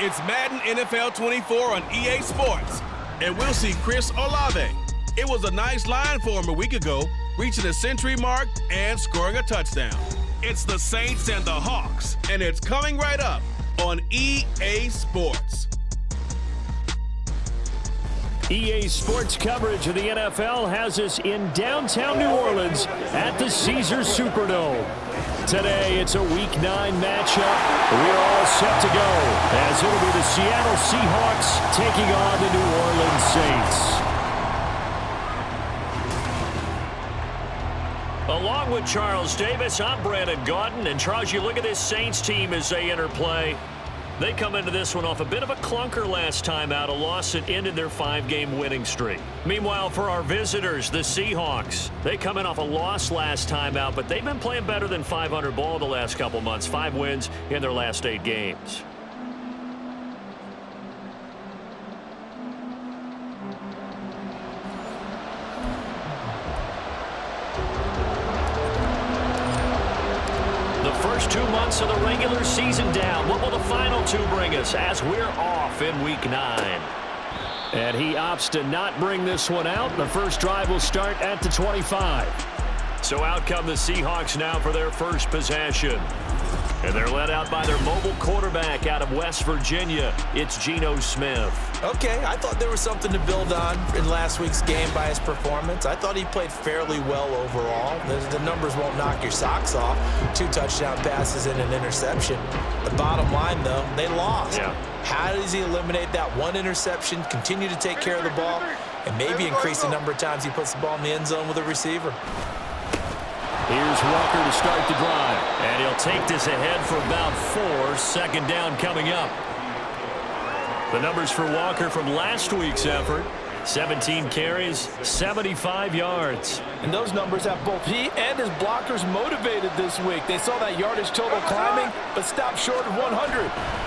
It's Madden NFL 24 on EA Sports, and we'll see Chris Olave. It was a nice line for him a week ago, reaching the century mark and scoring a touchdown. It's the Saints and the Hawks, and it's coming right up on EA Sports. EA Sports coverage of the NFL has us in downtown New Orleans at the Caesars Superdome. Today, it's a Week 9 matchup. We're all set to go as it'll be the Seattle Seahawks taking on the New Orleans Saints. Along with Charles Davis, I'm Brandon Gaudin. And Charles, you look at this Saints team as they interplay. They come into this one off a bit of a clunker last time out, a loss that ended their 5-game winning streak. Meanwhile, for our visitors, the Seahawks, they come in off a loss last time out, but they've been playing better than 500 ball the last couple months. 5 wins in their last 8 games. First 2 months of the regular season down. What will the final 2 bring us as we're off in Week 9? And he opts to not bring this one out. The first drive will start at the 25. So out come the Seahawks now for their first possession. And they're led out by their mobile quarterback out of West Virginia. It's Geno Smith. Okay, I thought there was something to build on in last week's game by his performance. I thought he played fairly well overall. The numbers won't knock your socks off. 2 touchdown passes and an interception. The bottom line, though, they lost. Yeah. How does he eliminate that 1 interception, continue to take care of the ball, and maybe increase the number of times he puts the ball in the end zone with a receiver? Here's Walker to start the drive. And he'll take this ahead for about 4. Second down coming up. The numbers for Walker from last week's effort. 17 carries, 75 yards. And those numbers have both he and his blockers motivated this week. They saw that yardage total climbing, but stopped short of 100.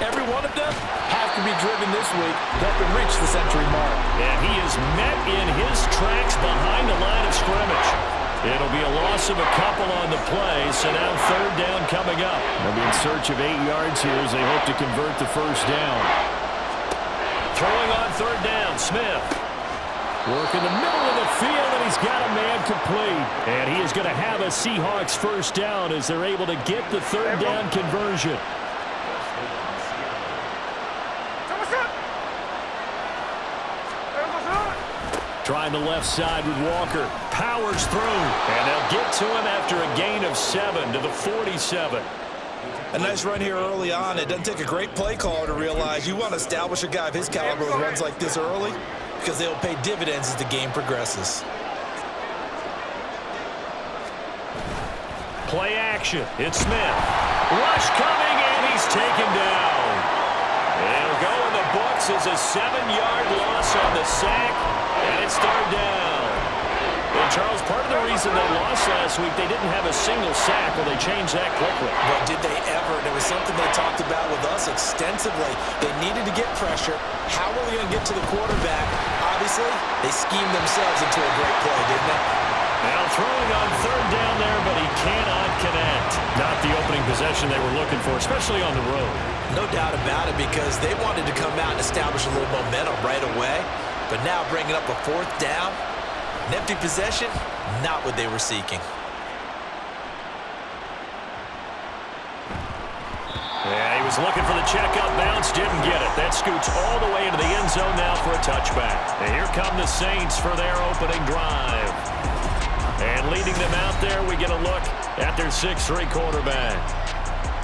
Every one of them has to be driven this week to help him reach the century mark. And he is met in his tracks behind the line of scrimmage. It'll be a loss of a couple on the play, so now third down coming up. They'll be in search of 8 yards here as they hope to convert the first down. Throwing on third down, Smith. Work in the middle of the field, and he's got a man complete. And he is going to have a Seahawks first down as they're able to get the third down conversion. Trying the left side with Walker. Powers through. And they'll get to him after a gain of 7 to the 47. A nice run here early on. It doesn't take a great play caller to realize you want to establish a guy of his caliber with runs like this early because they'll pay dividends as the game progresses. Play action. It's Smith. Rush coming, and he's taken down. It'll go in the books as a 7-yard loss on the sack, and it's third down. And Charles, part of the reason they lost last week, they didn't have a single sack. Well, they changed that quickly. But did they ever? And it was something they talked about with us extensively. They needed to get pressure. How were they going to get to the quarterback? Obviously, they schemed themselves into a great play, didn't they? Now throwing on third down there, but he cannot connect. Not the opening possession they were looking for, especially on the road. No doubt about it, because they wanted to come out and establish a little momentum right away. But now bringing up a fourth down, an empty possession, not what they were seeking. Yeah, he was looking for the checkup bounce, didn't get it. That scoots all the way into the end zone now for a touchback. And here come the Saints for their opening drive. And leading them out there, we get a look at their 6'3" quarterback.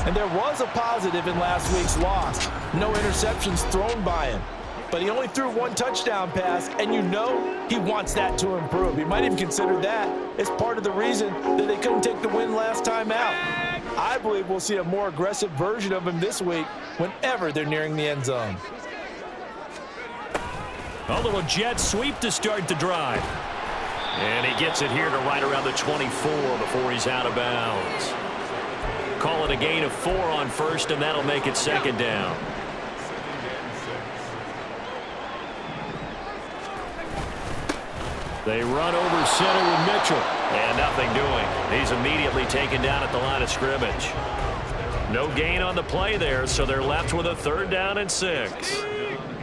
And there was a positive in last week's loss. No interceptions thrown by him. But he only threw 1 touchdown pass, and you know he wants that to improve. He might even consider that as part of the reason that they couldn't take the win last time out. I believe we'll see a more aggressive version of him this week whenever they're nearing the end zone. A little jet sweep to start the drive. And he gets it here to right around the 24 before he's out of bounds. Call it a gain of 4 on first, and that'll make it second down. They run over center with Mitchell. And nothing doing. He's immediately taken down at the line of scrimmage. No gain on the play there, so they're left with a 3rd down and 6.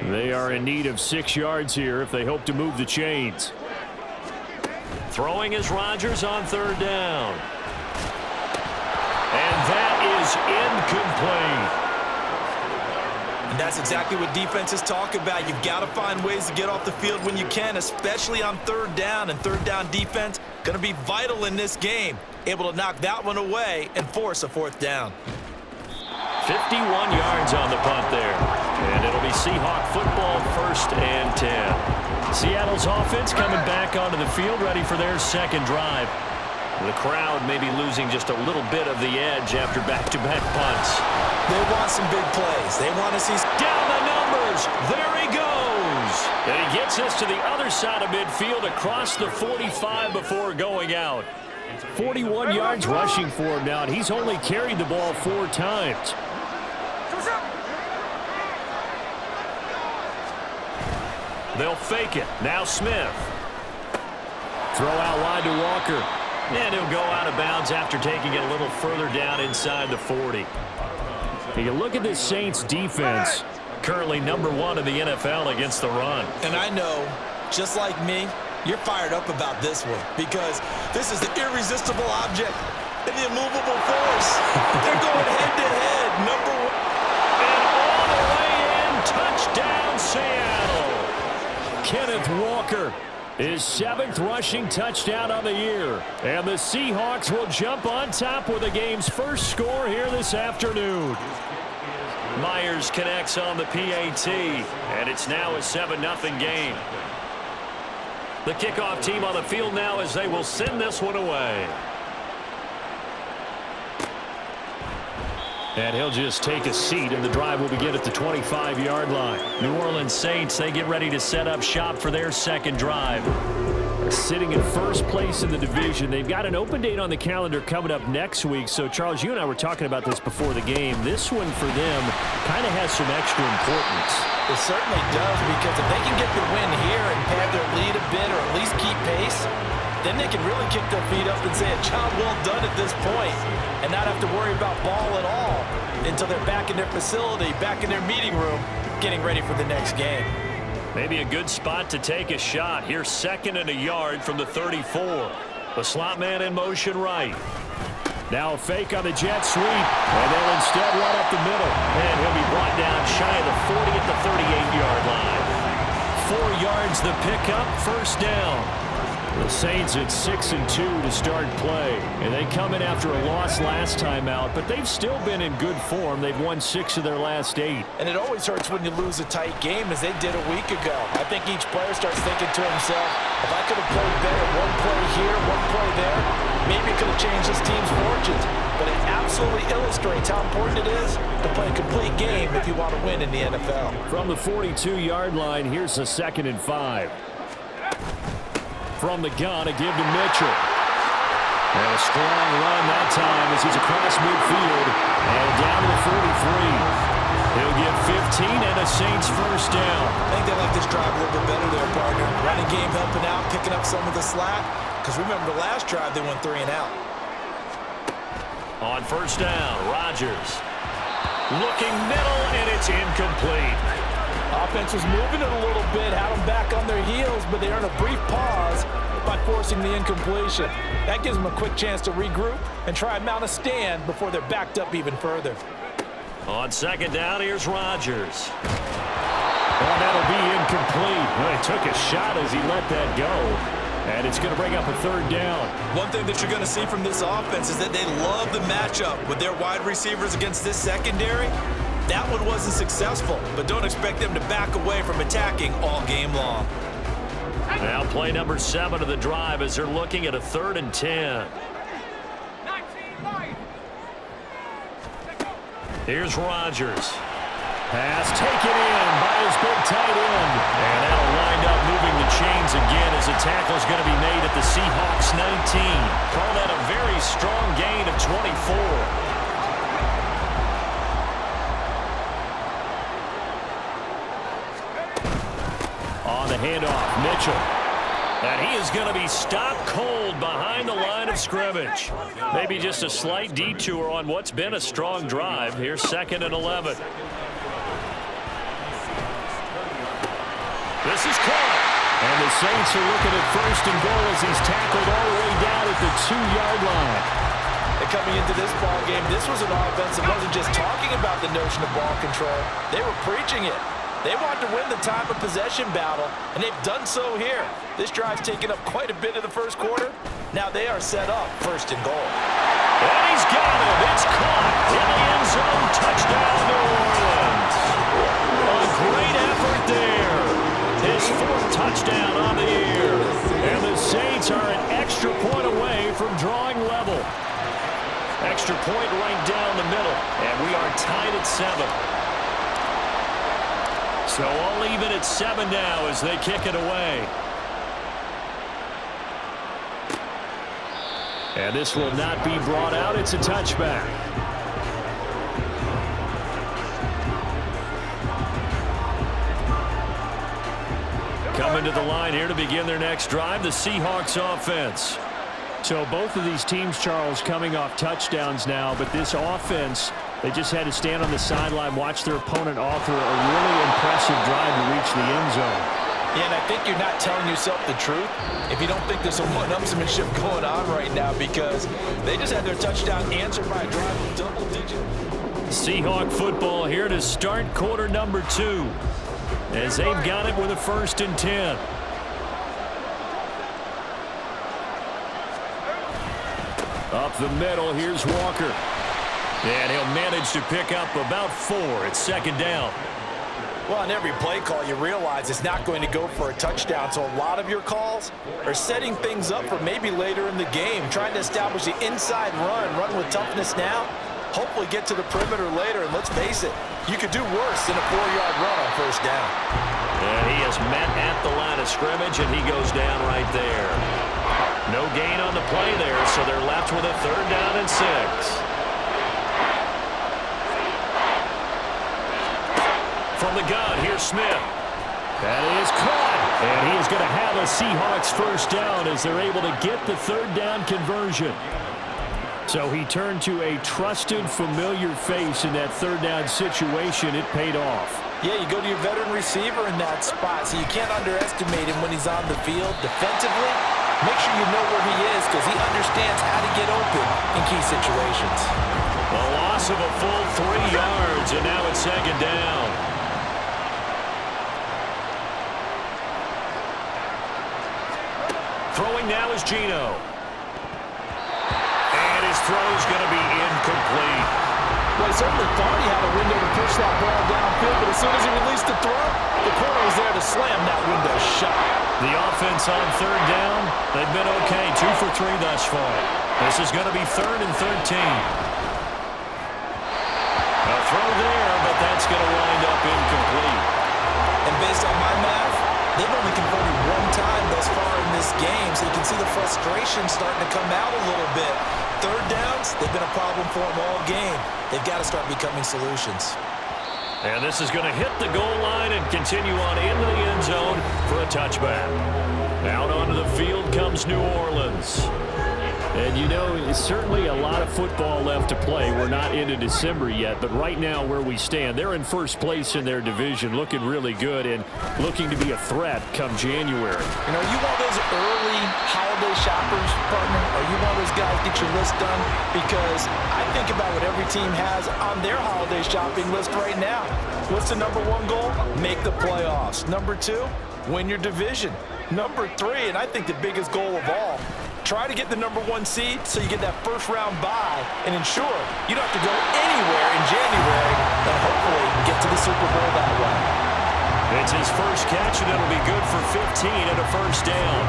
They are in need of 6 yards here if they hope to move the chains. Throwing is Rodgers on 3rd down. And that is incomplete. And that's exactly what defenses talk about. You've got to find ways to get off the field when you can, especially on 3rd down. And 3rd down defense going to be vital in this game. Able to knock that one away and force a 4th down. 51 yards on the punt there. And it'll be Seahawk football, 1st and 10. Seattle's offense coming back onto the field, ready for their 2nd drive. The crowd may be losing just a little bit of the edge after back-to-back punts. They want some big plays. They want to see... Down the numbers. There he goes. And he gets us to the other side of midfield across the 45 before going out. 41 yards rushing for him now, and he's only carried the ball 4 times. They'll fake it. Now Smith. Throw out wide to Walker. And he'll go out of bounds after taking it a little further down inside the 40. You can look at this Saints defense. Currently number 1 in the NFL against the run. And I know, just like me, you're fired up about this one because this is the irresistible object and the immovable force. They're going head-to-head, number 1. And all the way in, touchdown Seattle. Kenneth Walker, his 7th rushing touchdown of the year. And the Seahawks will jump on top with the game's first score here this afternoon. Myers connects on the PAT, and it's now a 7-0 game. The kickoff team on the field now as they will send this one away. And he'll just take a seat, and the drive will begin at the 25-yard line. New Orleans Saints, they get ready to set up shop for their 2nd drive. Sitting in 1st place in the division. They've got an open date on the calendar coming up next week. So, Charles, you and I were talking about this before the game. This one for them kind of has some extra importance. It certainly does, because if they can get the win here and pad their lead a bit or at least keep pace, then they can really kick their feet up and say a job well done at this point and not have to worry about ball at all until they're back in their facility, back in their meeting room, getting ready for the next game. Maybe a good spot to take a shot. Here's 2nd and a yard from the 34. The slot man in motion right. Now a fake on the jet sweep, and they'll instead run up the middle. And he'll be brought down shy of the 40 at the 38-yard line. 4 yards the pickup, 1st down. The Saints at 6-2 to start play. And they come in after a loss last time out, but they've still been in good form. They've won 6 of their last 8. And it always hurts when you lose a tight game, as they did a week ago. I think each player starts thinking to himself, if I could have played better one play here, one play there, maybe it could have changed this team's fortunes. But it absolutely illustrates how important it is to play a complete game if you want to win in the NFL. From the 42-yard line, here's a 2nd and 5. From the gun, a give to Mitchell. And a strong run that time as he's across midfield and down to the 43. He'll get 15 and a Saints 1st down. I think they like this drive a little bit better there, partner. Running game helping out, picking up some of the slack. Because remember, the last drive they went 3 and out. On 1st down, Rodgers. Looking middle, and it's incomplete. Offense was moving it a little bit, had them back on their heels, but they earned a brief pause by forcing the incompletion. That gives them a quick chance to regroup and try and mount a stand before they're backed up even further. On 2nd down, here's Rodgers. Oh, that'll be incomplete. Well, he took a shot as he let that go. And it's going to bring up a 3rd down. One thing that you're going to see from this offense is that they love the matchup with their wide receivers against this secondary. That one wasn't successful, but don't expect them to back away from attacking all game long. Now play number 7 of the drive as they're looking at a 3rd and 10. Here's Rodgers. Pass taken in by his big tight end. And that'll wind up moving the chains again as the tackle's going to be made at the Seahawks 19. Call that a very strong gain of 24. On the handoff, Mitchell. And he is going to be stopped cold behind the line of scrimmage. Maybe just a slight detour on what's been a strong drive. Here's 2nd and 11. This is caught. And the Saints are looking at 1st and goal as he's tackled all the way down at the 2-yard line. And coming into this ball game, this was an offense that wasn't just talking about the notion of ball control. They were preaching it. They wanted to win the time of possession battle, and they've done so here. This drive's taken up quite a bit of the first quarter. Now they are set up 1st and goal. And he's got it. It's caught in the end zone. Touchdown, New Orleans. A great effort there. His 4th touchdown on the year. And the Saints are an extra point away from drawing level. Extra point right down the middle. And we are tied at 7. So all even at 7 now as they kick it away. And this will not be brought out. It's a touchback. Coming to the line here to begin their next drive, the Seahawks offense. So both of these teams, Charles, coming off touchdowns now, but this offense, they just had to stand on the sideline, watch their opponent author a really impressive drive to reach the end zone. Yeah, and I think you're not telling yourself the truth if you don't think there's some one-upsmanship going on right now, because they just had their touchdown answered by a drive of double-digit. Seahawk football here to start quarter number 2 as they've got it with a 1st and 10. Up the middle, here's Walker. And he'll manage to pick up about 4. It's 2nd down. Well, on every play call, you realize it's not going to go for a touchdown. So a lot of your calls are setting things up for maybe later in the game, trying to establish the inside run with toughness now, hopefully get to the perimeter later. And let's face it, you could do worse than a 4-yard run on 1st down. And he is met at the line of scrimmage, and he goes down right there. No gain on the play there, so they're left with a 3rd down and 6. From the gun, here's Smith. That is caught. And he is going to have a Seahawks 1st down as they're able to get the 3rd down conversion. So he turned to a trusted, familiar face in that 3rd down situation. It paid off. Yeah, you go to your veteran receiver in that spot, so you can't underestimate him when he's on the field defensively. Make sure you know where he is, because he understands how to get open in key situations. A loss of a full 3 yards, and now it's 2nd down. Throwing now is Geno. And his throw is going to be incomplete. Well, he certainly thought he had a window to push that ball downfield, but as soon as he released the throw, the corner was there to slam that window shut. The offense on 3rd down, they've been okay, 2 for 3 thus far. This is going to be 3rd and 13. A throw there, but that's going to wind up incomplete. And based on my math, they've only converted 1 time thus far in this game, so you can see the frustration starting to come out a little bit. 3rd downs, they've been a problem for them all game. They've got to start becoming solutions. And this is going to hit the goal line and continue on into the end zone for a touchback. Out onto the field comes New Orleans. And you know, it's certainly a lot of football left to play. We're not into December yet, but right now where we stand, they're in 1st place in their division, looking really good and looking to be a threat come January. You know, you want those early holiday shoppers, partner, or you want those guys get your list done? Because I think about what every team has on their holiday shopping list right now. What's the number 1 goal? Make the playoffs. Number 2, win your division. Number 3, and I think the biggest goal of all, try to get the number 1 seed so you get that 1st round bye and ensure you don't have to go anywhere in January and hopefully get to the Super Bowl that way. It's his first catch, and it'll be good for 15 and a 1st down.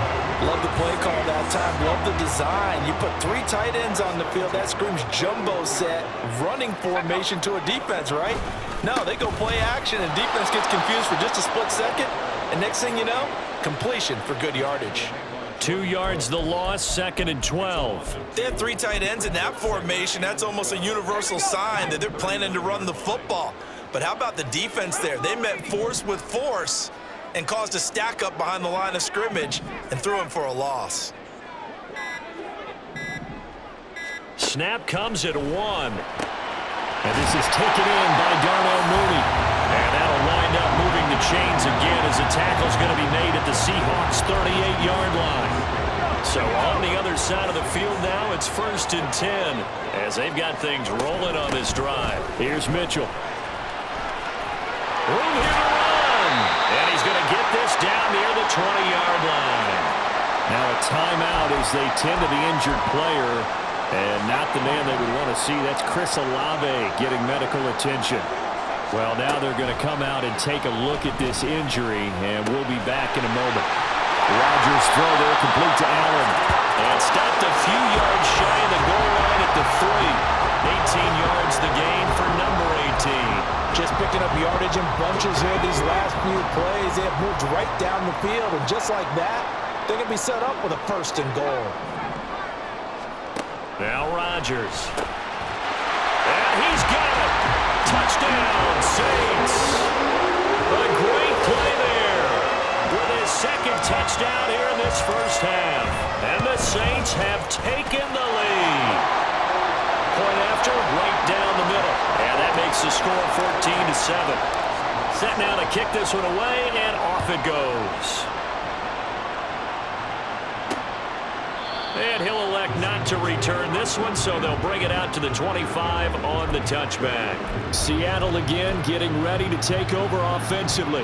Love the play call that time. Love the design. You put 3 tight ends on the field. That screams jumbo set, running formation to a defense, right? No, they go play action, and defense gets confused for just a split second. And next thing you know, completion for good yardage. 2 yards the loss, 2nd and 12. They have 3 tight ends in that formation. That's almost a universal sign that they're planning to run the football. But how about the defense there? They met force with force. and caused a stack up behind the line of scrimmage and threw him for a loss. Snap comes at 1. And this is taken in by Darnell Mooney. And that'll wind up moving the chains again as the tackle's going to be made at the Seahawks' 38-yard line. So on the other side of the field now, it's 1st and 10 as they've got things rolling on this drive. Here's Mitchell. Room here to run. And he's going to get this down near the 20-yard line. Now a timeout as they tend to the injured player. And not the man they would want to see. That's Chris Olave getting medical attention. Well, now they're going to come out and take a look at this injury, and we'll be back in a moment. Rodgers throw there, complete to Allen. And stopped a few yards shy of the goal line at the 3. 18 yards the gain for number 18. Just picking up yardage in bunches here these last few plays. They have moved right down the field, and just like that, they're going to be set up with a 1st and goal. Now Rodgers. And he's got it. Touchdown, Saints. A great play there with his 2nd touchdown here in this first half. And the Saints have taken the lead. Point after, right down the middle. And that makes the score 14-7. Set now to kick this one away, and off it goes. And he'll elect not to return this one, so they'll bring it out to the 25 on the touchback. Seattle again getting ready to take over offensively.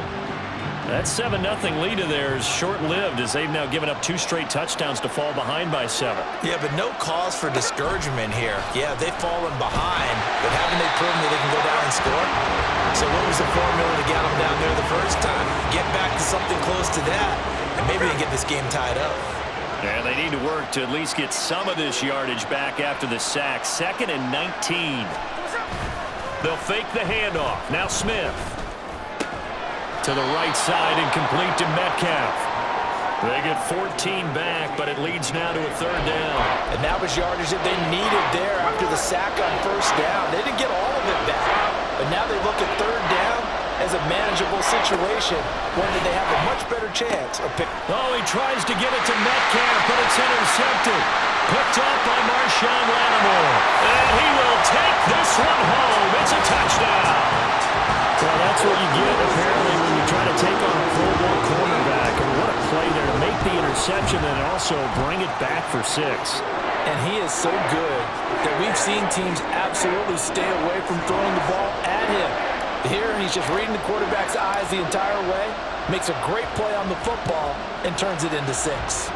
That 7-0 lead of theirs short-lived as they've now given up 2 straight touchdowns to fall behind by 7. Yeah, but no cause for discouragement here. Yeah, they've fallen behind, but haven't they proven that they can go down and score? So what was the formula to get them down there the first time? Get back to something close to that, and maybe they get this game tied up. And they need to work to at least get some of this yardage back after the sack. 2nd and 19. They'll fake the handoff. Now Smith. To the right side and complete to Metcalf. They get 14 back, but it leads now to a 3rd down. And that was yardage that they needed there after the sack on 1st down. They didn't get all of it back, but now they look at 3rd down as a manageable situation, one that they have a much better chance of picking. Oh, he tries to get it to Metcalf, but it's intercepted. Picked up by Marshawn Lattimore. And he will take this one home. It's a touchdown. Well, that's what you get, apparently, when you try to take on a Pro Bowl cornerback. And what a play there to make the interception and also bring it back for 6. And he is so good that we've seen teams absolutely stay away from throwing the ball at him. Here, he's just reading the quarterback's eyes the entire way, makes a great play on the football, and turns it into 6.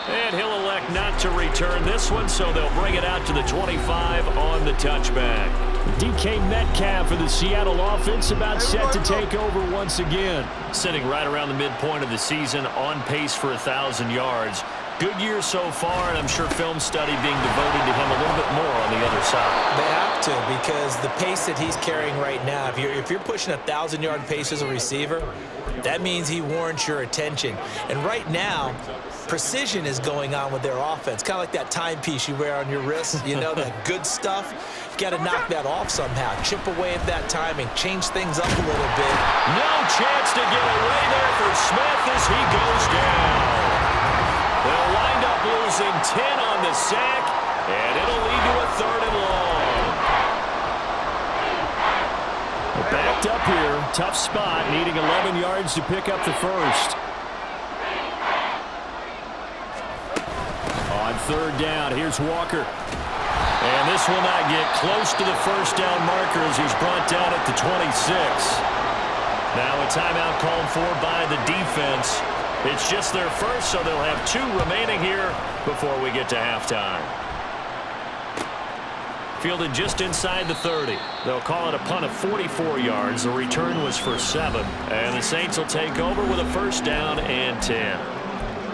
And he'll elect not to return this one, so they'll bring it out to the 25 on the touchback. DK Metcalf for the Seattle offense about set to take over once again. Sitting right around the midpoint of the season, on pace for 1,000 yards. Good year so far, and I'm sure film study being devoted to him a little bit more on the other side. They have to, because the pace that he's carrying right now, if you're pushing 1,000-yard pace as a receiver, that means he warrants your attention. And right now, precision is going on with their offense. Kind of like that timepiece you wear on your wrist, you know, that good stuff. You got to knock that off somehow. Chip away at that timing. Change things up a little bit. No chance to get away there for Smith as he goes down. They'll wind up losing 10 on the sack, and it'll lead to a 3rd and long. Backed up here. Tough spot, needing 11 yards to pick up the 1st. On 3rd down, here's Walker. And this will not get close to the 1st down marker as he's brought down at the 26. Now a timeout called for by the defense. It's just their first, so they'll have 2 remaining here before we get to halftime. Fielded just inside the 30. They'll call it a punt of 44 yards. The return was for 7. And the Saints will take over with a 1st down and 10.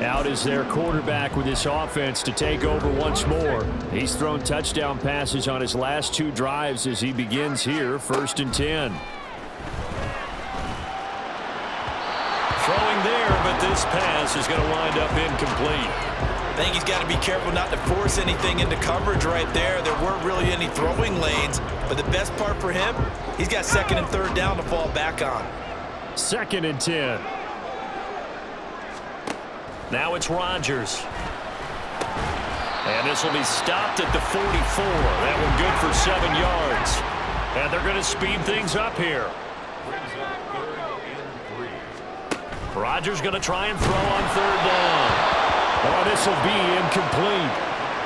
Out is their quarterback with this offense to take over once more. He's thrown touchdown passes on his last 2 drives as he begins here, 1st and 10. Throwing there, but this pass is going to wind up incomplete. I think he's got to be careful not to force anything into coverage right there. There weren't really any throwing lanes, but the best part for him, he's got 2nd and 3rd down to fall back on. 2nd and 10. Now it's Rodgers. And this will be stopped at the 44. That one good for 7 yards. And they're going to speed things up here. Rodgers going to try and throw on 3rd down. Oh, this will be incomplete.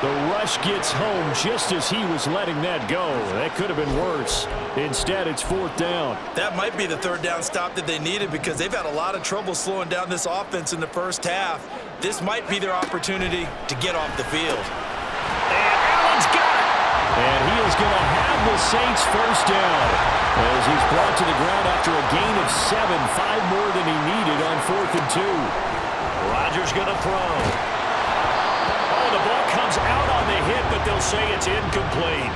The rush gets home just as he was letting that go. That could have been worse. Instead, it's 4th down. That might be the 3rd down stop that they needed because they've had a lot of trouble slowing down this offense in the first half. This might be their opportunity to get off the field. And Allen's got it. And he is going to have the Saints 1st down as he's brought to the ground after a gain of 7, 5 more than he needed on 4th and 2. Rodgers going to throw. Oh, the ball comes out on the hit, but they'll say it's incomplete.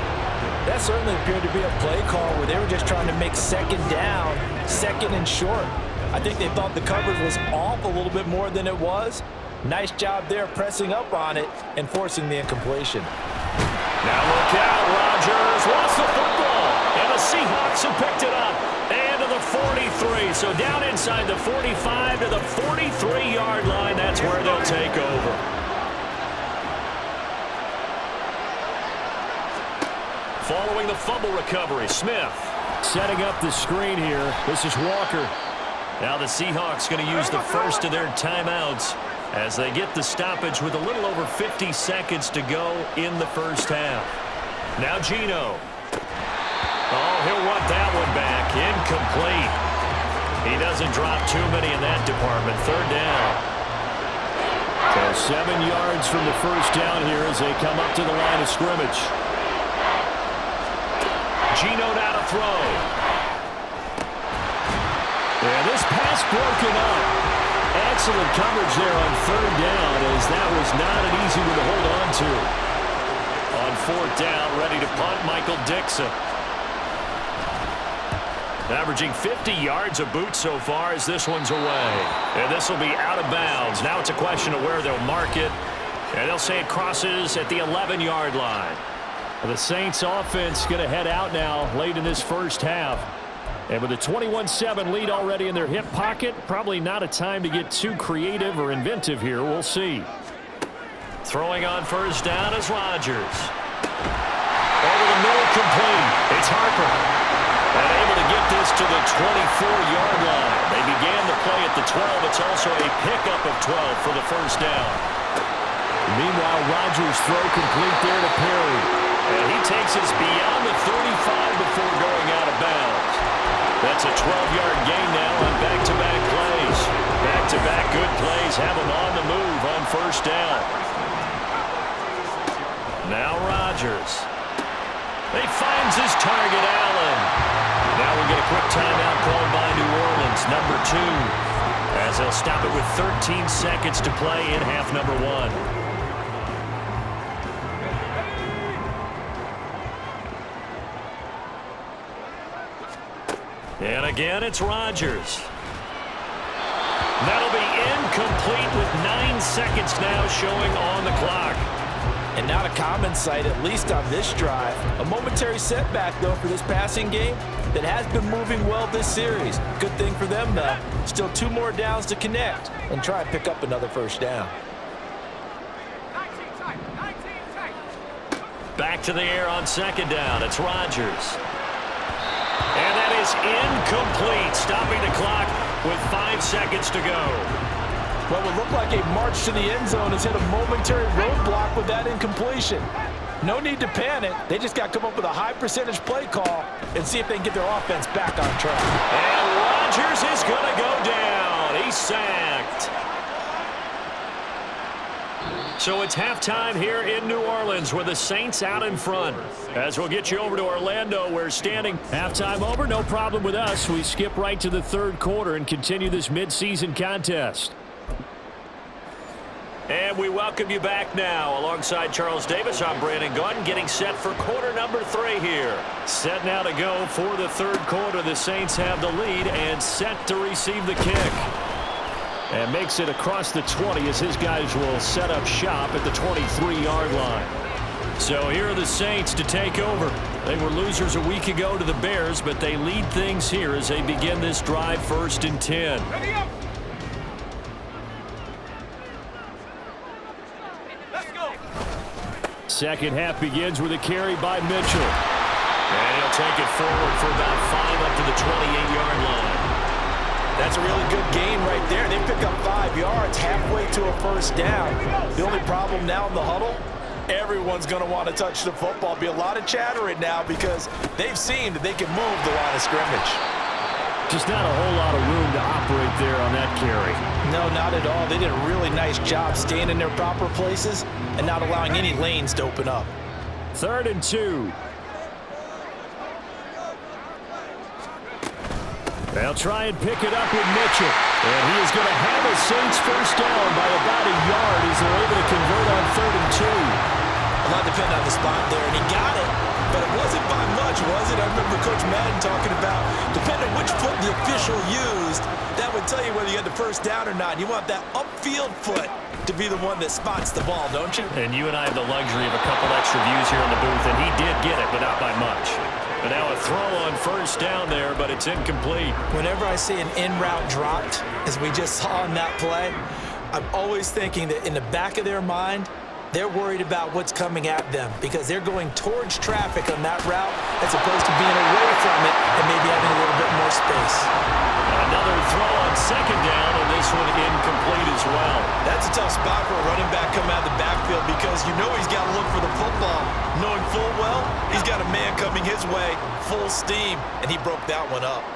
That certainly appeared to be a play call where they were just trying to make 2nd down, 2nd and short. I think they thought the coverage was off a little bit more than it was. Nice job there pressing up on it and forcing the incompletion. Now look out, Rodgers lost the football, and the Seahawks have picked it up. And to the 43, so down inside the 45 to the 43-yard line. That's where they'll take over. Following the fumble recovery, Smith setting up the screen here. This is Walker. Now the Seahawks going to use the first of their timeouts as they get the stoppage with a little over 50 seconds to go in the first half. Now Geno. Oh, he'll want that one back. Incomplete. He doesn't drop too many in that department. 3rd down. So 7 yards from the first down here as they come up to the line of scrimmage. Geno now to throw. And this pass broken up. Excellent coverage there on 3rd down as that was not an easy one to hold on to. On 4th down, ready to punt, Michael Dixon. Averaging 50 yards a boot so far as this one's away. And this will be out of bounds. Now it's a question of where they'll mark it. And they'll say it crosses at the 11-yard line. The Saints offense going to head out now late in this first half. And with a 21-7 lead already in their hip pocket, probably not a time to get too creative or inventive here. We'll see. Throwing on 1st down is Rodgers. Over the middle, complete. It's Harper. And able to get this to the 24-yard line. They began the play at the 12. It's also a pickup of 12 for the 1st down. Meanwhile, Rodgers throw complete there to Perry. And he takes us beyond the 35 before going out of bounds. That's a 12-yard gain now on back-to-back plays. Back-to-back good plays have him on the move on 1st down. Now Rodgers. He finds his target, Allen. Now we'll get a quick timeout called by New Orleans, number 2, as they'll stop it with 13 seconds to play in half number 1. And again, it's Rodgers. That'll be incomplete with 9 seconds now showing on the clock. And not a common sight, at least on this drive. A momentary setback, though, for this passing game that has been moving well this series. Good thing for them, though. Still 2 more downs to connect and try and pick up another 1st down. Back to the air on 2nd down. It's Rodgers. And that is incomplete, stopping the clock with 5 seconds to go. What would look like a march to the end zone has hit a momentary roadblock with that incompletion. No need to panic. They just got to come up with a high percentage play call and see if they can get their offense back on track. And Rodgers is going to go down. He's sacked. So it's halftime here in New Orleans with the Saints out in front. As we'll get you over to Orlando, we're standing. Halftime over, no problem with us. We skip right to the 3rd quarter and continue this midseason contest. And we welcome you back now. Alongside Charles Davis, I'm Brandon Gaudin, getting set for quarter number 3 here. Set now to go for the 3rd quarter. The Saints have the lead and set to receive the kick. and makes it across the 20 as his guys will set up shop at the 23-yard line. So here are the Saints to take over. They were losers a week ago to the Bears, but they lead things here as they begin this drive 1st and 10. Ready up. Let's go. Second half begins with a carry by Mitchell. And he'll take it forward for about 5 up to the 28-yard line. That's a really good gain right there. They pick up 5 yards halfway to a first down. The only problem now in the huddle, everyone's going to want to touch the football. Be a lot of chattering now because they've seen that they can move the line of scrimmage. Just not a whole lot of room to operate there on that carry. No, not at all. They did a really nice job staying in their proper places and not allowing any lanes to open up. 3rd and 2. They'll try and pick it up with Mitchell. And he is going to have a Saints first down by about a yard as they're able to convert on 3rd and 2. A lot depended on the spot there, and he got it. But it wasn't by much, was it? I remember Coach Madden talking about, depending on which foot the official used, that would tell you whether you had the first down or not. You want that upfield foot to be the one that spots the ball, don't you? And you and I have the luxury of a couple extra views here in the booth, and he did get it, but not by much. But now a throw on first down there, but it's incomplete. Whenever I see an in-route dropped, as we just saw in that play, I'm always thinking that in the back of their mind, they're worried about what's coming at them because they're going towards traffic on that route as opposed to being away from it and maybe having a little bit more space. Another throw on 2nd down, and this one incomplete as well. That's a tough spot for a running back coming out of the backfield because you know he's got to look for the football, knowing full well he's got a man coming his way, full steam, and he broke that one up.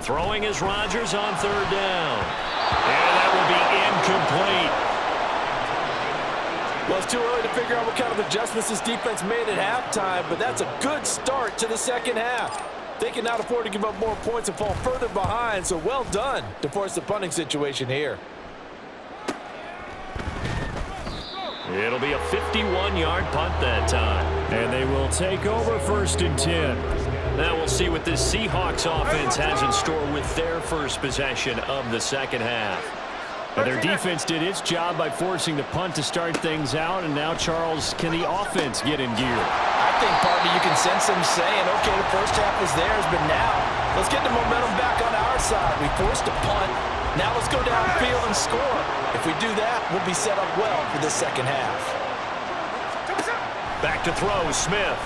Throwing is Rodgers on 3rd down. And that will be incomplete. Well, it's too early to figure out what kind of adjustments this defense made at halftime, but that's a good start to the second half. They cannot afford to give up more points and fall further behind, so well done to force the punting situation here. It'll be a 51-yard punt that time. And they will take over 1st and 10. Now we'll see what this Seahawks offense has in store with their first possession of the second half. And their defense did its job by forcing the punt to start things out, and now, Charles, can the offense get in gear? I think partly you can sense them saying, okay, the first half was theirs, but now let's get the momentum back on our side. We forced a punt. Now let's go downfield and score. If we do that, we'll be set up well for the second half. Back to throw, Smith.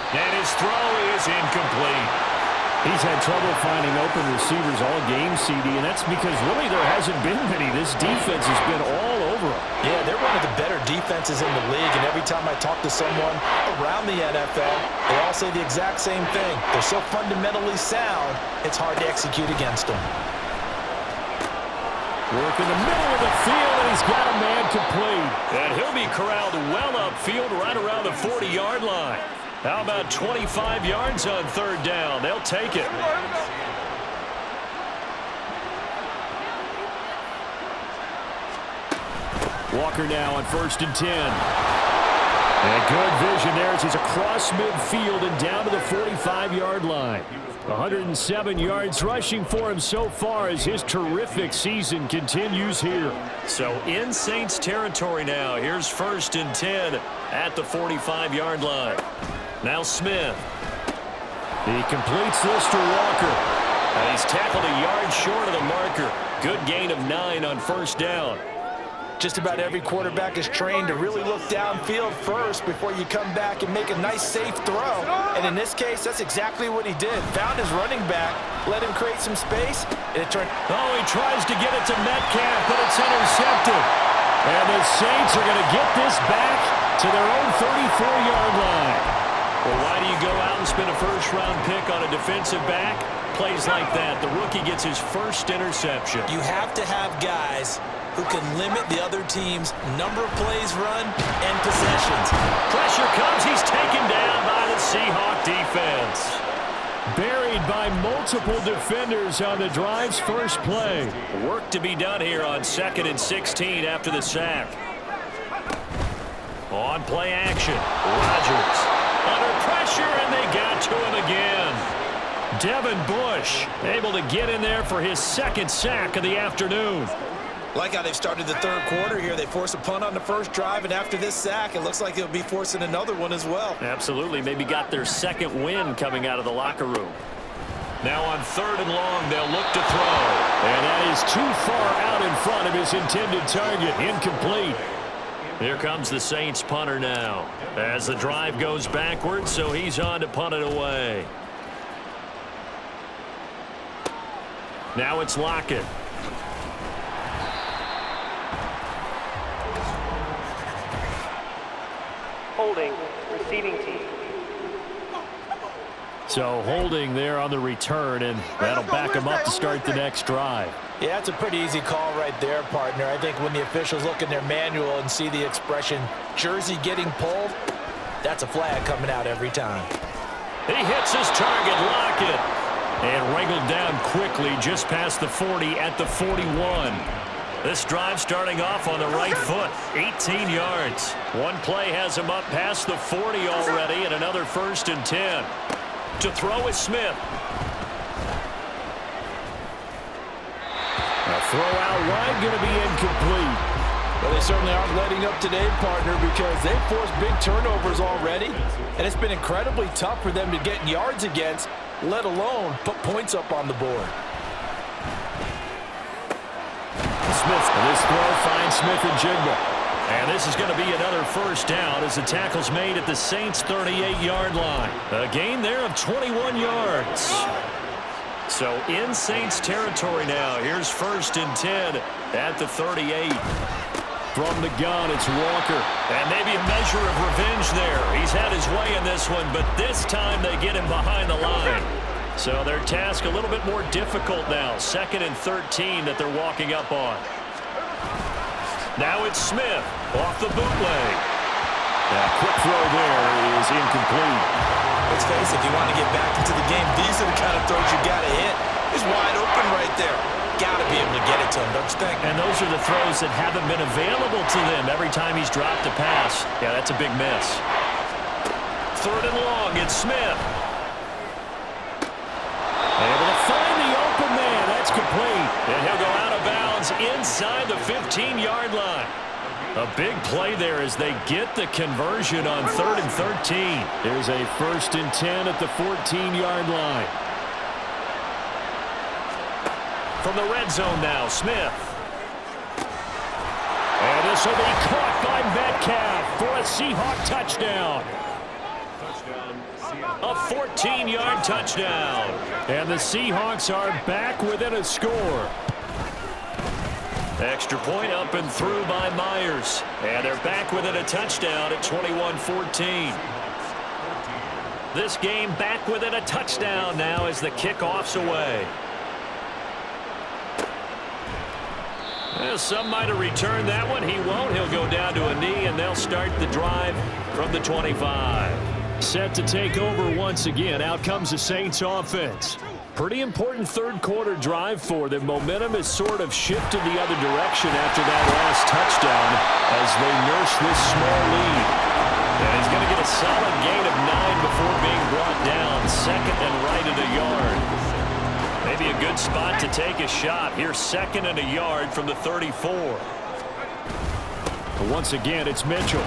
And his throw is incomplete. He's had trouble finding open receivers all game, CD, and that's because really there hasn't been many. This defense has been all over him. Yeah, they're one of the better defenses in the league, and every time I talk to someone around the NFL, they all say the exact same thing. They're so fundamentally sound, it's hard to execute against them. Work in the middle of the field, and he's got a man complete. And he'll be corralled well upfield right around the 40-yard line. How about 25 yards on 3rd down? They'll take it. Walker now on 1st and 10. And good vision there as he's across midfield and down to the 45-yard line. 107 yards rushing for him so far as his terrific season continues here. So in Saints territory now. Here's 1st and 10 at the 45-yard line. Now Smith. He completes this to Walker. And he's tackled a yard short of the marker. Good gain of 9 on 1st down. Just about every quarterback is trained to really look downfield first before you come back and make a nice, safe throw. And in this case, that's exactly what he did. Found his running back, let him create some space, and it turned... Oh, he tries to get it to Metcalf, but it's intercepted. And the Saints are going to get this back to their own 34-yard line. Well, why do you go out and spend a first-round pick on a defensive back? Plays like that. The rookie gets his first interception. You have to have guys who can limit the other team's number of plays run and possessions. Pressure comes. He's taken down by the Seahawk defense. Buried by multiple defenders on the drive's first play. Work to be done here on 2nd and 16 after the sack. On play action, Rodgers under pressure, and they got to him again. Devin Bush able to get in there for his second sack of the afternoon. Like how they've started the third quarter here. They force a punt on the first drive, and after this sack, it looks like they'll be forcing another one as well. Absolutely. Maybe got their second win coming out of the locker room. Now on 3rd and long, they'll look to throw. And that is too far out in front of his intended target. Incomplete. Here comes the Saints punter now. As the drive goes backwards, so he's on to punt it away. Now it's Lockett. Holding, receiving team. So holding there on the return, and that'll back him up to start the next drive. Yeah, it's a pretty easy call right there, partner. I think when the officials look in their manual and see the expression jersey getting pulled, that's a flag coming out every time. He hits his target, Lockett, and wriggled down quickly just past the 40 at the 41. This drive starting off on the right foot, 18 yards. One play has him up past the 40 already, and another 1st and 10. To throw is Smith. A throw out wide, going to be incomplete. Well, they certainly aren't letting up today, partner, because they've forced big turnovers already, and it's been incredibly tough for them to get yards against, let alone put points up on the board. Smith, and this throw finds Smith and Jigba. And this is going to be another 1st down as the tackle's made at the Saints' 38-yard line. A gain there of 21 yards. So in Saints territory now. Here's 1st and 10 at the 38. From the gun, it's Walker. And maybe a measure of revenge there. He's had his way in this one, but this time they get him behind the line. So their task a little bit more difficult now. 2nd and 13 that they're walking up on. Now it's Smith off the bootleg. That quick throw there is incomplete. Let's face it, if you want to get back into the game, these are the kind of throws you got to hit. He's wide open right there. Got to be able to get it to him, don't you think? And those are the throws that haven't been available to them every time he's dropped a pass. Yeah, that's a big miss. 3rd and long, it's Smith. Able to find the open man. That's complete. And he'll go out of bounds inside the 15-yard line. A big play there as they get the conversion on 3rd and 13. There's a 1st and 10 at the 14-yard line. From the red zone now, Smith. And this will be caught by Metcalf for a Seahawk touchdown. A 14-yard touchdown. And the Seahawks are back within a score. Extra point up and through by Myers. And they're back within a touchdown at 21-14. This game back within a touchdown now as the kickoff's away. Well, some might have returned that one. He won't. He'll go down to a knee, and they'll start the drive from the 25. Set to take over once again. Out comes the Saints offense. Pretty important third quarter drive for them. Momentum has sort of shifted the other direction after that last touchdown as they nurse this small lead. And he's going to get a solid gain of 9 before being brought down. 2nd and right at a yard. Maybe a good spot to take a shot. Here's 2nd and a yard from the 34. But once again, it's Mitchell.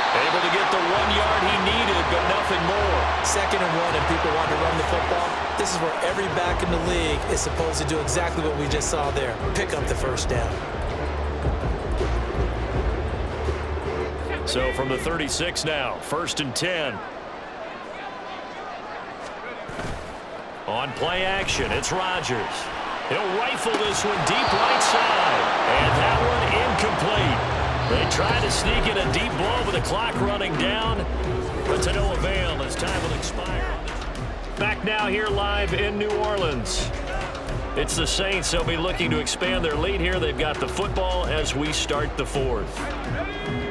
Able to get the 1 yard he needed, but nothing more. 2nd and 1, and people want to run the football. This is where every back in the league is supposed to do exactly what we just saw there. Pick up the 1st down. So from the 36 now, 1st and 10. On play action, it's Rodgers. He'll rifle this one deep right side. And that one incomplete. They try to sneak in a deep ball with the clock running down, but to no avail as time will expire. Back now here live in New Orleans. It's the Saints. They'll be looking to expand their lead here. They've got the football as we start the 4th.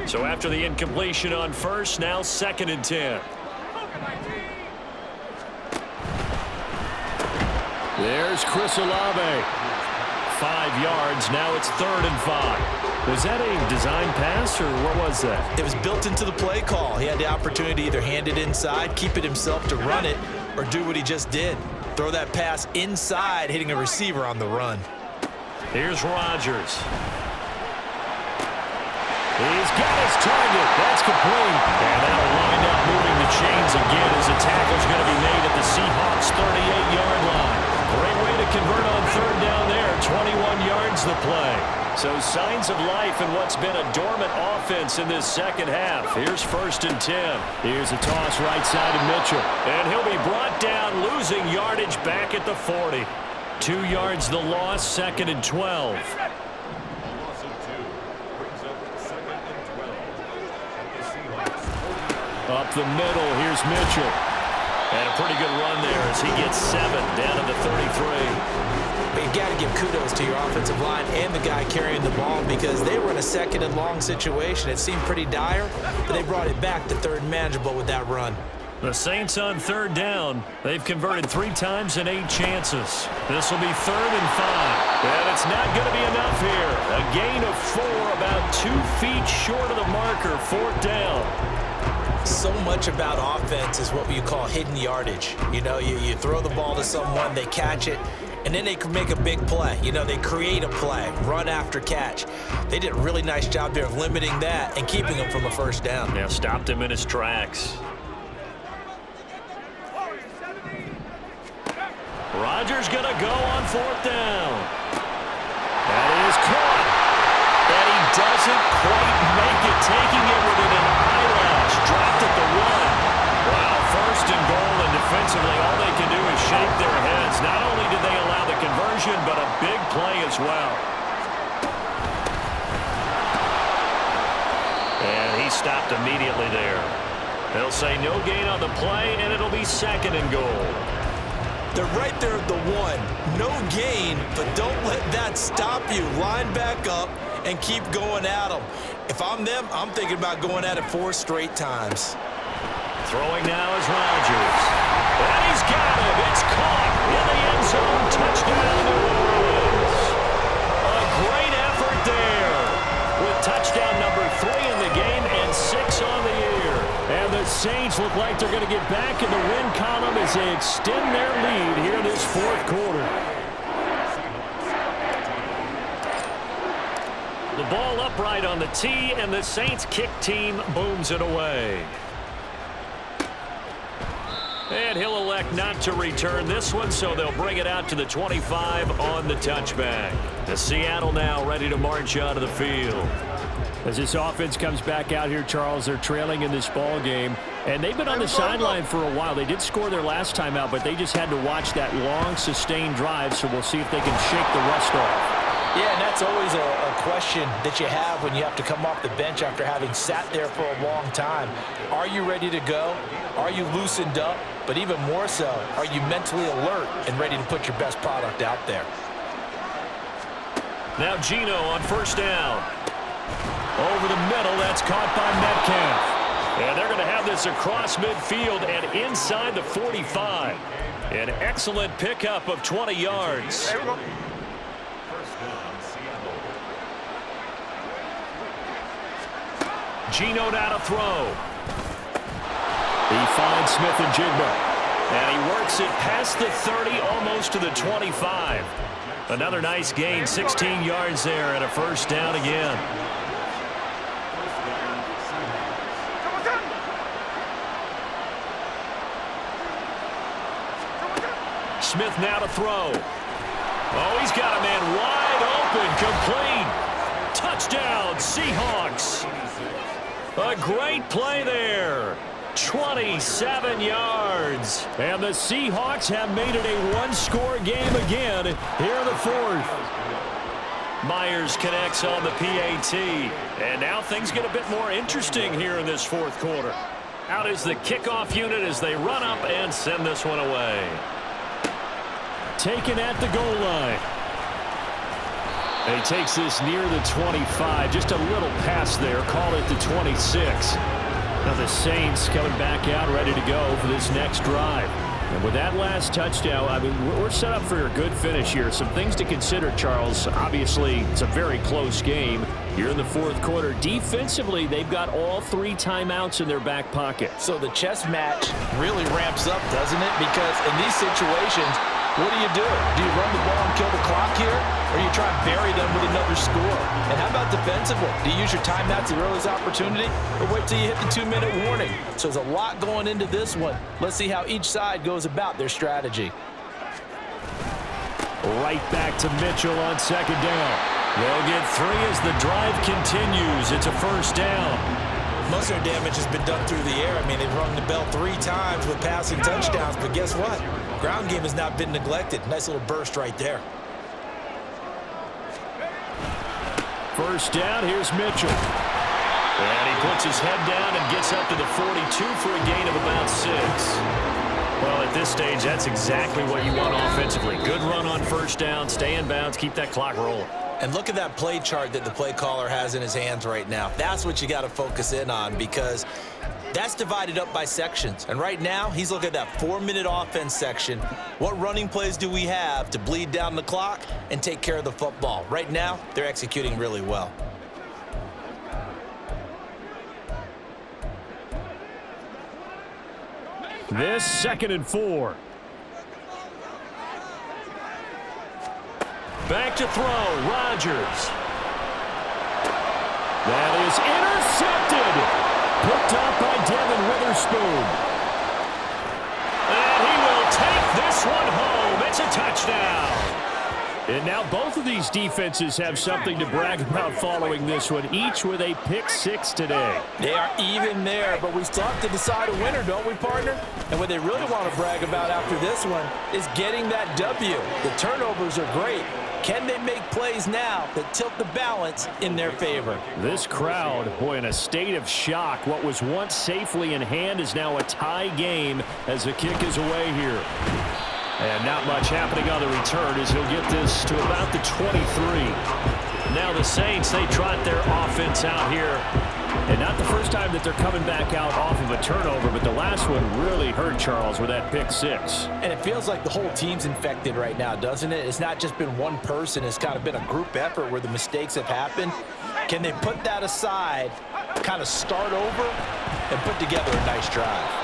So after the incompletion on 1st, now 2nd and 10. There's Chris Olave. 5 yards. Now it's 3rd and 5. Was that a design pass, or what was that? It was built into the play call. He had the opportunity to either hand it inside, keep it himself to run it, or do what he just did. Throw that pass inside, hitting a receiver on the run. Here's Rodgers. He's got his target. That's complete. And that'll wind up moving the chains again as a tackle's going to be made at the Seahawks' 38-yard line. Great way to convert on third down there. 21 yards the play. So signs of life in what's been a dormant offense in this second half. Here's 1st and 10. Here's a toss right side of Mitchell. And he'll be brought down, losing yardage back at the 40. 2 yards the loss, 2nd and 12. Up the middle, here's Mitchell. And a pretty good run there as he gets 7 down to the 33. But you got to give kudos to your offensive line and the guy carrying the ball because they were in a 2nd and long situation. It seemed pretty dire, but they brought it back to 3rd and manageable with that run. The Saints on 3rd down. They've converted 3 times in 8 chances. This will be 3rd and 5. And it's not going to be enough here. A gain of 4, about 2 feet short of the marker, 4th down. So much about offense is what you call hidden yardage. You know, you throw the ball to someone, they catch it, and then they can make a big play. You know, they create a play, run after catch. They did a really nice job there of limiting that and keeping him from a 1st down. Now stopped him in his tracks. Rodgers going to go on 4th down. That is caught. And he doesn't quite make it, taking it within an eyelash. Dropped at the 1. Wow, 1st and goal, and defensively all they can do is shake their heads. Not only did they allow the conversion, but a big play as well. And he stopped immediately there. They'll say no gain on the play, and it'll be 2nd and goal. They're right there at the 1. No gain, but don't let that stop you. Line back up and keep going at them. If I'm them, I'm thinking about going at it 4 straight times. Throwing now is Rodgers. And he's got it. It's caught in the end zone. Touchdown, New Orleans. A great effort there with touchdown number 3 in the game and 6 on the year. And the Saints look like they're going to get back in the win column as they extend their lead here in this 4th quarter. The ball upright on the tee, and the Saints kick team booms it away. And he'll elect not to return this one, so they'll bring it out to the 25 on the touchback. The Seattle now ready to march out of the field. As this offense comes back out here, Charles, they're trailing in this ball game, and they've been on the sideline for a while. They did score their last time out, but they just had to watch that long, sustained drive, so we'll see if they can shake the rust off. Yeah, and that's always a question that you have when you have to come off the bench after having sat there for a long time. Are you ready to go? Are you loosened up? But even more so, are you mentally alert and ready to put your best product out there? Now Geno on 1st down. Over the middle, that's caught by Metcalf. And they're going to have this across midfield and inside the 45. An excellent pickup of 20 yards. Geno now to throw. He finds Smith and Jigba. And he works it past the 30, almost to the 25. Another nice gain, 16 yards there, and a 1st down again. Smith now to throw. Oh, he's got a man wide open, complete. Touchdown, Seahawks. A great play there. 27 yards. And the Seahawks have made it a 1-score game again here in the 4th. Myers connects on the PAT. And now things get a bit more interesting here in this 4th quarter. Out is the kickoff unit as they run up and send this one away. Taken at the goal line. He takes this near the 25. Just a little pass there. Call it the 26. Now the Saints coming back out ready to go for this next drive. And with that last touchdown, I mean, we're set up for a good finish here. Some things to consider, Charles. Obviously, it's a very close game. Here in the fourth quarter, defensively, they've got all 3 timeouts in their back pocket. So the chess match really ramps up, doesn't it? Because in these situations, what do you do? Do you run the ball and kill the clock here? Or you try and bury them with another score? And how about defensively? Do you use your timeouts at the earliest opportunity? Or wait till you hit the 2-minute warning? So there's a lot going into this one. Let's see how each side goes about their strategy. Right back to Mitchell on second down. They'll get 3 as the drive continues. It's a first down. Most of their damage has been done through the air. I mean, they've rung the bell 3 times with passing touchdowns, but guess what? Ground game has not been neglected. Nice little burst right there. First down, here's Mitchell. And he puts his head down and gets up to the 42 for a gain of about 6. Well, at this stage, that's exactly what you want offensively. Good run on first down, stay in bounds, keep that clock rolling. And look at that play chart that the play caller has in his hands right now. That's what you got to focus in on, because that's divided up by sections. And right now, he's looking at that 4-minute offense section. What running plays do we have to bleed down the clock and take care of the football? Right now, they're executing really well. This 2nd and 4. Back to throw, Rodgers. That is intercepted. Picked up by Devin Witherspoon. And he will take this one home. It's a touchdown. And now both of these defenses have something to brag about following this one, each with a pick 6 today. They are even there, but we still have to decide a winner, don't we, partner? And what they really want to brag about after this one is getting that W. The turnovers are great. Can they make plays now that tilt the balance in their favor? This crowd, boy, in a state of shock. What was once safely in hand is now a tie game as the kick is away here. And not much happening on the return as he'll get this to about the 23. Now the Saints, they trot their offense out here. And not the first time that they're coming back out off of a turnover, but the last one really hurt Charles with that pick 6. And it feels like the whole team's infected right now, doesn't it? It's not just been one person. It's kind of been a group effort where the mistakes have happened. Can they put that aside, kind of start over, and put together a nice drive?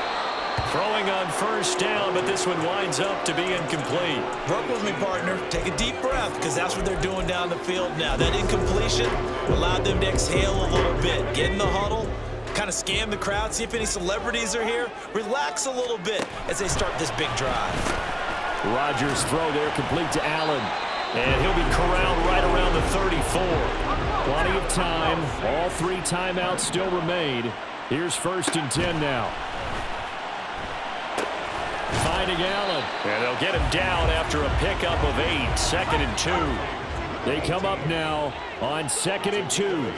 Throwing on first down, but this one winds up to be incomplete. Work with me, partner. Take a deep breath, because that's what they're doing down the field now. That incompletion allowed them to exhale a little bit. Get in the huddle, kind of scan the crowd, see if any celebrities are here. Relax a little bit as they start this big drive. Rodgers' throw there complete to Allen. And he'll be corralled right around the 34. Plenty of time. All 3 timeouts still remain. Here's 1st and 10 now. Finding Allen. And they'll get him down after a pickup of 8. 2nd and 2. They come up now on 2nd and 2.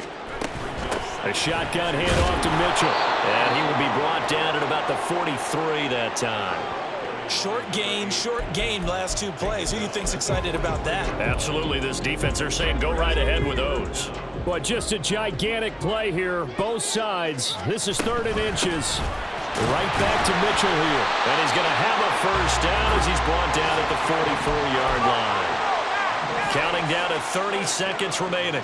A shotgun handoff to Mitchell. And he will be brought down at about the 43 that time. Short gain last 2 plays. Who do you think's excited about that? Absolutely. This defense, they're saying go right ahead with those. But just a gigantic play here. Both sides. This is 3rd and inches. Right back to Mitchell here. And he's going to have a first down as he's brought down at the 44-yard line. Counting down to 30 seconds remaining.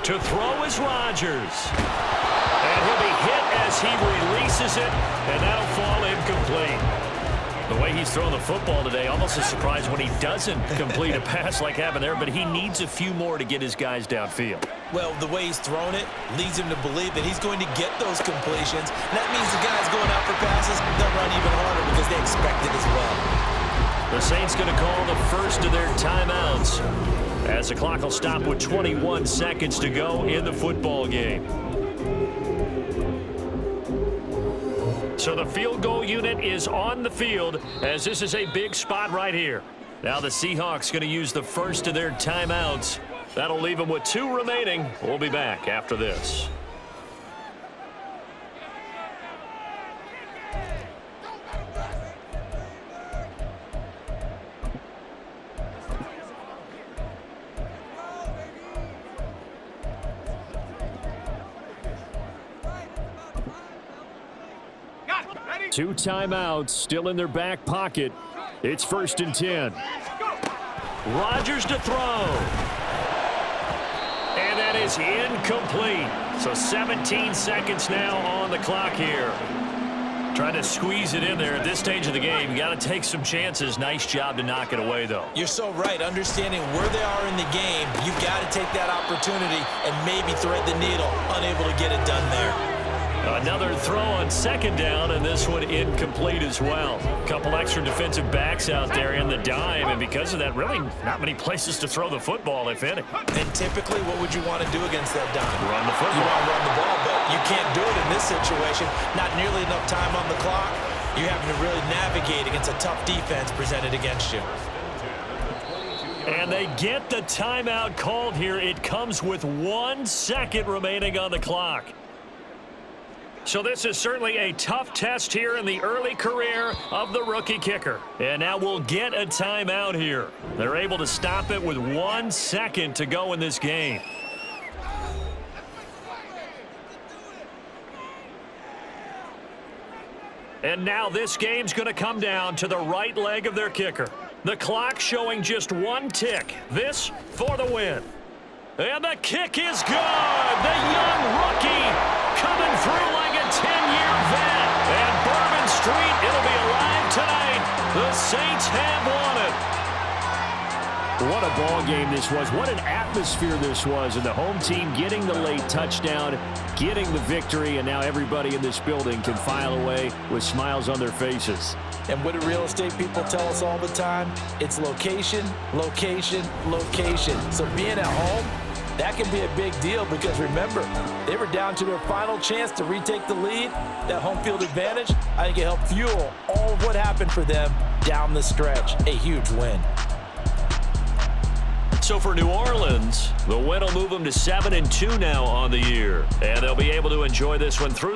To throw is Rodgers. And he'll be hit as he releases it, and that'll fall incomplete. The way he's throwing the football today, almost a surprise when he doesn't complete a pass like happened there, but he needs a few more to get his guys downfield. Well, the way he's thrown it leads him to believe that he's going to get those completions. And that means the guys going out for passes, they'll run even harder because they expect it as well. The Saints going to call the first of their timeouts as the clock will stop with 21 seconds to go in the football game. So the field goal unit is on the field as this is a big spot right here. Now the Seahawks going to use the first of their timeouts. That'll leave them with 2 remaining. We'll be back after this. Two timeouts still in their back pocket. It's 1st and 10. Rodgers to throw. that is incomplete. So 17 seconds now on the clock here. Trying to squeeze it in there at this stage of the game. You got to take some chances. Nice job to knock it away, though. You're so right. Understanding where they are in the game, you've got to take that opportunity and maybe thread the needle. Unable to get it done there. Another throw on second down, and this one incomplete as well. A couple extra defensive backs out there in the dime, and because of that, really not many places to throw the football, if any. And typically, what would you want to do against that dime? Run the football. You want to run the ball, but you can't do it in this situation. Not nearly enough time on the clock. You're having to really navigate against a tough defense presented against you. And they get the timeout called here. It comes with 1 second remaining on the clock. So this is certainly a tough test here in the early career of the rookie kicker. And now we'll get a timeout here. They're able to stop it with 1 second to go in this game. And now this game's going to come down to the right leg of their kicker. The clock showing just 1 tick. This for the win. And the kick is good. The young rookie coming through like a 10-year vet. And Bourbon Street, it'll be alive tonight. The Saints have won it. What a ball game this was. What an atmosphere this was. And the home team getting the late touchdown, getting the victory, and now everybody in this building can file away with smiles on their faces. And what do real estate people tell us all the time? It's location, location, location. So being at home, that can be a big deal because remember, they were down to their final chance to retake the lead. That home field advantage, I think it helped fuel all of what happened for them down the stretch. A huge win. So for New Orleans, the win will move them to 7-2 now on the year. And they'll be able to enjoy this one through